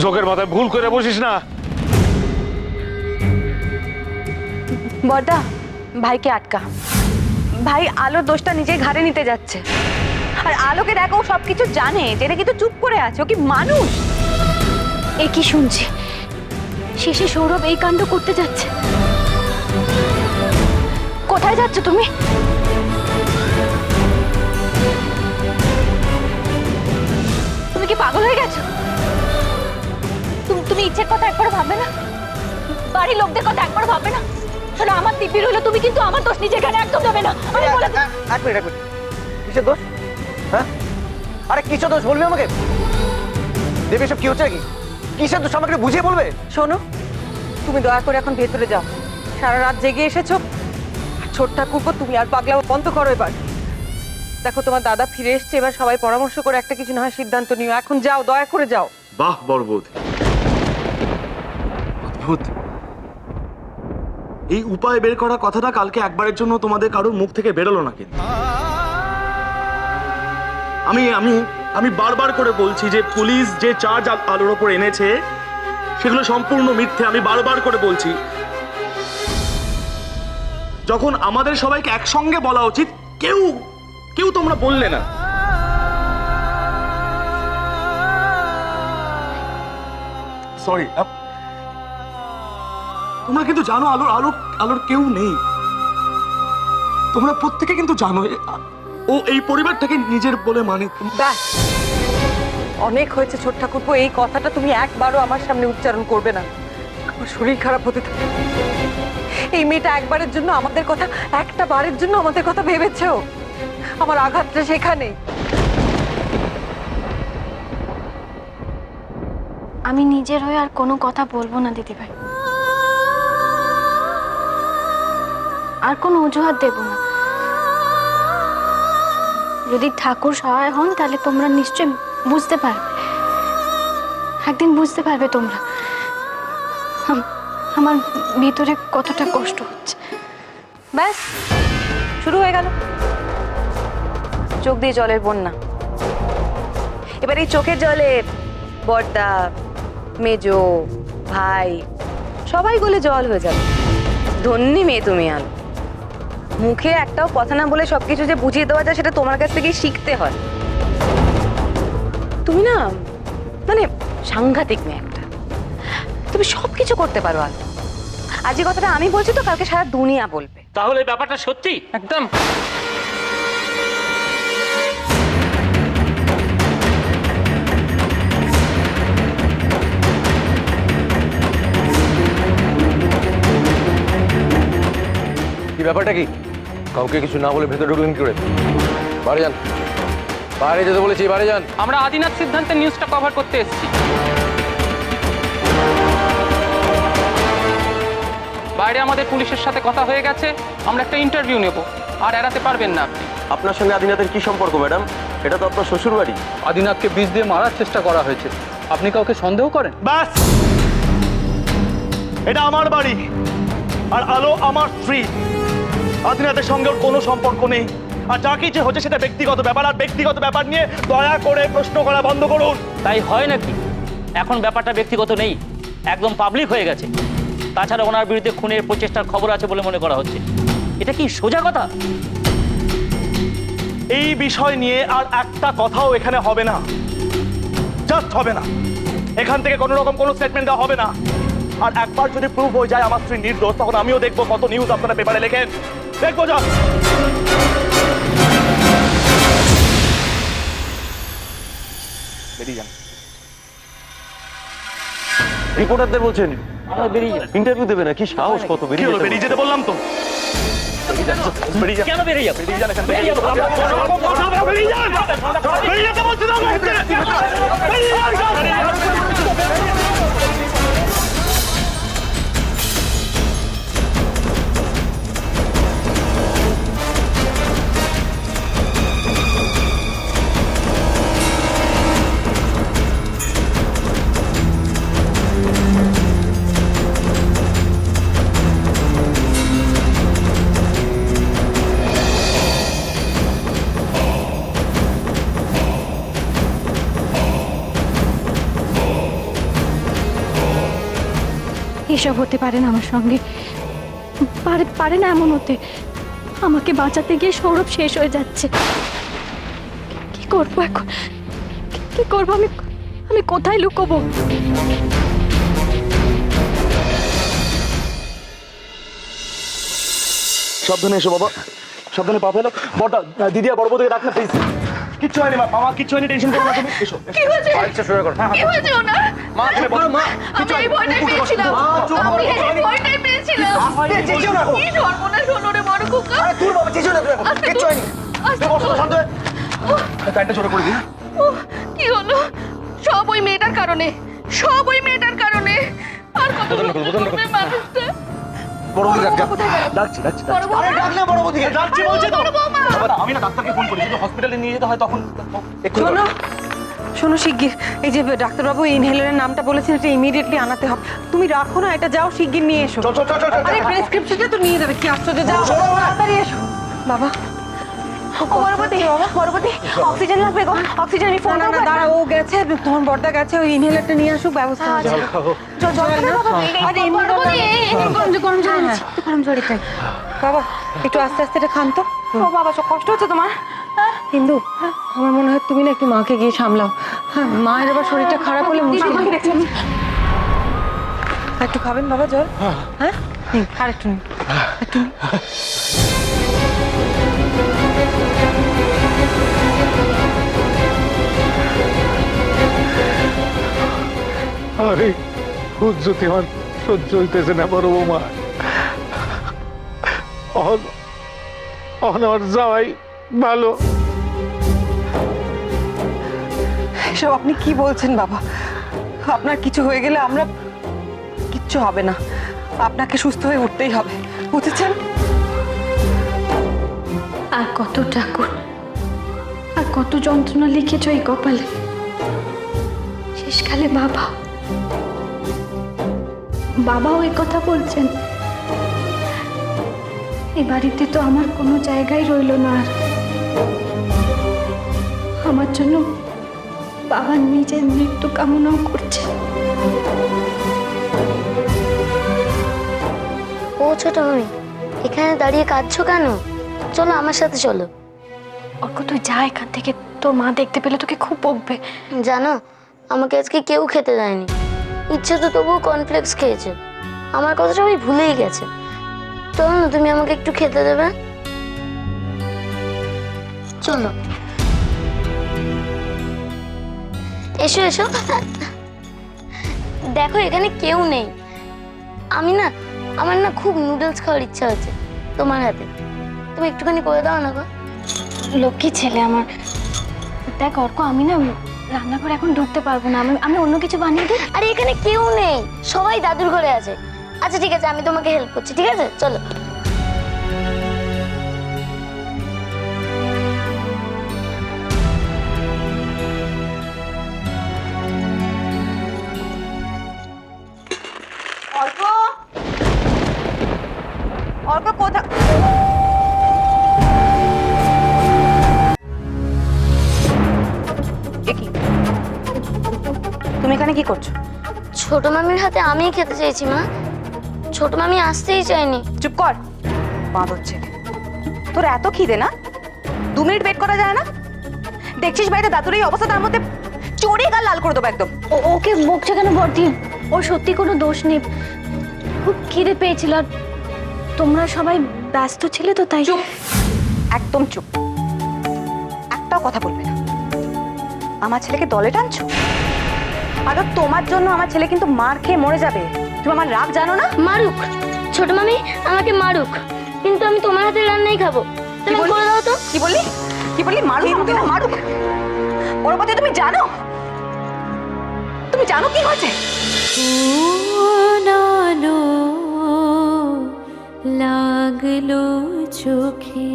চোখের মাথায় ভুল করে বসিস না। বড়দা, ভাইকে আটকা। ভাই আলোর দোষটা নিজের ঘাড়ে নিতে যাচ্ছে। আর আলোকে দেখো, ও সবকিছু জানে, জেনে কিন্তু চুপ করে আছে। ও কি মানুষ? এ কি শুনছি? শেষে সৌরভ এই কাণ্ড করতে যাচ্ছে। কোথায় যাচ্ছ তুমি? তুমি কি পাগল হয়ে গেছো? তুমি ইচ্ছের কথা একবার ভাববে না? বাড়ির লোকদের কথা একবার ভাববে না? শোনো, আমার দিব্যি রইলো, তুমি কিন্তু আমার দোষ নিজের ঘাড়ে একদম দেবে না। আমি বলে দিচ্ছি। এক মিনিট কিসের দোষ? হ্যাঁ, আরে কিসের দোষ বলবি আমাকে? দেবী, সব কি হচ্ছে নাকি? কিসের দোষ আমাকে বুঝিয়ে বলবে? শোনো, তুমি দয়া করে এখন ভেতরে যাও। সারা রাত জেগে এসেছো। ছোট ঠাকুরপো, তুমি আর পাগলামো বন্ধ করো এবার। দেখো, তোমার দাদা ফিরে এসছে, এবার সবাই পরামর্শ করে একটা কিছু না হয় সিদ্ধান্ত নিও। এখন যাও, দয়া করে যাও। বাহ বড়বৌদি, অদ্ভুত। এই উপায় বের করা কথাটা কালকে একবারের জন্য তোমাদের কারোর মুখ থেকে বেরোলো না কিন্তু। আমি আমি আমি বারবার করে বলছি যে পুলিশ যে চার্জ আলোর ওপর এনেছে সেগুলো সম্পূর্ণ মিথ্যে। আমি বারবার করে বলছি, যখন আমাদের সবাইকে একসঙ্গে বলা উচিত, কেউ কেউ তোমরা বললে না। সরি, তোমরা কিন্তু জানো আলোর আলোর আলোর কেউ নেই। তোমরা প্রত্যেকে কিন্তু জানো ও এই পরিবারটাকে নিজের বলে মানে। ব্যাস, অনেক হয়েছে ছোট ঠাকুরপো। এই কথাটা তুমি একবারও আমার সামনে উচ্চারণ করবে না। আমার শরীর খারাপ হতে থাকে। এই মেয়েটা একবারের জন্য আমাদের কথা, একটা বারের জন্য আমাদের কথা ভেবেছেও। আমার আঘাতটা সেখানে। আমি নিজের হয়ে আর কোনো কথা বলবো না দিদিভাই, আর কোনো অজুহাত দেব না। যদি ঠাকুর সহায় হন তাহলে তোমরা নিশ্চয়ই বুঝতে পারবে, একদিন বুঝতে পারবে তোমরা আমার ভিতরে কতটা কষ্ট হচ্ছে। ব্যাস, শুরু হয়ে গেল চোখ দিয়ে জলের বন্যা। এবার এই চোখের জলে বড়দা, মেজো, ভাই সবাই গলে জল হয়ে যাবে। ধন্যী মেয়ে তুমি আলো। মুখে একটাও কথা না বলে সবকিছু যে বুঝিয়ে দেওয়া যায়, সেটা তোমার কাছ থেকেই শিখতে হয়। তুমি না মানে সাংঘাতিক মেয়ে একটা। তুমি সবকিছু করতে পারো আলো। আজ যে কথাটা আমি বলছি তো কালকে সারা দুনিয়া বলবে। তাহলে ব্যাপারটা সত্যি একদম? কি ব্যাপারটা কি? কাউকে কিছু না বলে ভেতরে ঢুকলেন কি করে? বাইরে যান, বাইরে যেতে বলেছি, বাইরে যান। আমরা আদিনাথ সিদ্ধান্তের নিউজটা কভার করতে এসেছি। বাইরে আমাদের পুলিশের সাথে কথা হয়ে গেছে, আমরা একটা ইন্টারভিউ নেব, আর এড়াতে পারবেন না আপনি। আপনার সঙ্গে আদিনাথের কি সম্পর্ক ম্যাডাম? এটা তো আপনার শ্বশুর বাড়ি। আদিনাথকে বিষ দিয়ে মারার চেষ্টা করা হয়েছে। আপনি কাউকে সন্দেহ করেন? ব্যাস, এটা আমার বাড়ি আর আলো আমার স্ত্রী। আদিনাথের সঙ্গে ওর কোনো সম্পর্ক নেই। আর যা কিছু হচ্ছে সেটা ব্যক্তিগত ব্যাপার, আর ব্যক্তিগত ব্যাপার নিয়ে দয়া করে প্রশ্ন করা বন্ধ করুন। তাই হয় নাকি? এখন ব্যাপারটা ব্যক্তিগত নেই, একদম পাবলিক হয়ে গেছে। তাছাড়া ওনার বিরুদ্ধে খুনের প্রচেষ্টার খবর আছে বলে মনে করা হচ্ছে। এটা কি সোজা কথা? এই বিষয় নিয়ে আর একটা কথাও এখানে হবে না, জাস্ট হবে না। এখান থেকে কোনো রকম কোনো স্টেটমেন্ট দেওয়া হবে না। আর একবার যদি প্রুভ হয়ে যায় আমার স্ত্রী নির্দোষ, তখন আমিও দেখবো কত নিউজ আপনারা পেপারে লেখেন। দেখবো। যা বেরিয়ে যান। রিপোর্টারদের বলছেন ইন্টারভিউ দেবে না? কি সাহস! কত কি হলো? বেরিয়ে যেতে বললাম তো। কেন বেরিয়ে যাবে? বেরিয়ে যান এখান থেকে। বেরিয়ে যান। বেরিয়ে যেতে বলছি না। এসব হতে পারে না আমার সঙ্গে, পারে না এমন হতে। আমাকে বাঁচাতে গিয়ে সৌরভ শেষ হয়ে যাচ্ছে। কি করবো এখন? কি করবো আমি? আমি কোথায় লুকোবো? সাবধানে এসো বাবা, সাবধানে পা ফেলো। বড়টা দিদি আর বড় বউকে ডাক না প্লিজ। কিচ্ছু হয়নি মা, মামা কিচ্ছু হয়নি, টেনশন করো না তুমি। এসো কি হয়েছে? আচ্ছা শুরু করো। কি হয়েছে ওনার? মা, তুমি বলো মা। আমি এই ভয়টাই পেয়েছিলাম। আমি এই ভয়টাই পেয়েছিলাম। চেঁচিও না গো। কি সর্বনাশ হলো রে বড় খোকা। আরে দূর বাবা, চেঁচিও না তুমি এখন। কিচ্ছু হয়নি। আস্তে বসো তো শান্ত হয়ে। টাইমটা জোরে করে দিই। উফ, কি হলো? সব ওই মেয়েটার কারণে, সব ওই মেয়েটার কারণে। আর কত রকমের মানুষটা। বড় বউকে ডাক, ডাকছি। বড় বউ, আরে ডাক না বড় বৌদিকে। ডাকছি বলছি তো। বড় বৌমা। বাবা, আমি না ডাক্তারকে ফোন করি, যদি হসপিটালে নিয়ে যেতে হয় তখন এক্ষুনি শোনো শোনো শিগগির, এই যে ডাক্তারবাবু ইনহেলারের নামটা বলেছেন এটা ইমিডিয়েটলি আনাতে হবে। তুমি রাখো না, এটা যাও শিগগির নিয়ে এসো। চল চল চল চল আরে প্রেসক্রিপশনটা তো নিয়ে যাবে, কি আশ্চর্য, যাও তাড়াতাড়ি এসো। বাবা বড়বতী, অক্সিজেন লাগবে গো, অক্সিজেন। আমি ফোন না না দাঁড়া, ও গেছে, তোমার বর্দা গেছে, ওই ইনহেলারটা নিয়ে আসুক, ব্যবস্থা হয়ে যাবে। গরম জল খাই। বাবা একটু আস্তে আস্তে এটা খান তো। ও বাবা, সব কষ্ট হচ্ছে তোমার? হিন্দু, আমার মনে হয় তুমি না একটু মাকে গিয়ে সামলাও। হ্যাঁ, মায়ের আবার শরীরটা খারাপ হলে মুশকিল। একটু খাবেন বাবা জল? হ্যাঁ নিন, আর একটু নিন, একটু নিন। আরে হুজ্জুতে আমার সহ্য হইতেছে না বড় বৌমা। আমার যাওয়াই ভালো। এসব আপনি কি বলছেন বাবা? আপনার কিছু হয়ে গেলে আমরা কিচ্ছু হবে না, আপনাকে সুস্থ হয়ে উঠতেই হবে, বুঝেছেন? আর কত ঠাকুর, আর কত যন্ত্রণা লিখেছ এই কপালে। শেষকালে বাবাও এই কথা বলছেন। এই বাড়িতে তো আমার কোনো জায়গায় রইল না আর। আমার জন্য বাবা নিজের মৃত্যু কামনাও করছে। ও ছোট মামি, এখানে দাঁড়িয়ে কাঁদছো কেন? চলো আমার সাথে চলো। অর্ক তুই যা এখান থেকে, তোর মা দেখতে পেলে তোকে খুব বকবে। জানো, আমাকে আজকে কেউ খেতে দেয়নি। ইচ্ছে তো তবুও কর্নফ্লেক্স খেয়েছে। আমার কথা সবাই ভুলেই গেছে। চলো না, তুমি আমাকে একটু খেতে দেবে? চলো, এসো এসো। দেখো এখানে কেউ নেই। আমার না খুব নুডলস খাওয়ার ইচ্ছা হচ্ছে তোমার হাতে। তুমি একটুখানি করে দাও না গো। লক্ষ্মী ছেলে আমার। দেখ অর্ক, আমি না রান্নাঘরে এখন ঢুকতে পারবো না, আমি অন্য কিছু বানিয়ে দিই। আরে এখানে কেউ নেই, সবাই দাদুর ঘরে আছে। আচ্ছা ঠিক আছে, আমি তোমাকে হেল্প করছি, ঠিক আছে? চলো। অল্প অল্প কোথা? তুমি এখানে কি করছো? ছোট মামির হাতে আমিই খেতে চাইছি মা। ছোট মামি আসতেই চাইনি। চুপ কর, বাঁদর ছেলে। তোর এত খিদে না? 2 মিনিট ওয়েট করা যায় না? দেখছিস বাড়িতে দাদুর এই অবস্থা, তার মধ্যে চড়ে গাল লাল করে দেবো একদম। ওকে বকছে কেন বর্দি? ওর সত্যি কোনো দোষ নেই। খুব খিদে পেয়েছিল আর তোমরা সবাই ব্যস্ত ছিলে তো তাই। চুপ, একদম চুপ, একটাও কথা বলবে না। আমার ছেলেকে দলে টানছো? আর তোমার জন্য আমার ছেলে কিন্তু মার খেয়ে মরে যাবে। তুমি আমার রাগ জানো না? মারুক, ছোট মামি আমাকে মারুক, কিন্তু আমি তোমার হাতের রান্নাই খাবো। তুমি করে দাও তো। কি বললি? কি বললি? মারুক আমাকে না? মারুক? পরবর্তী তুমি জানো কি হয়েছে? লাগলো চোখে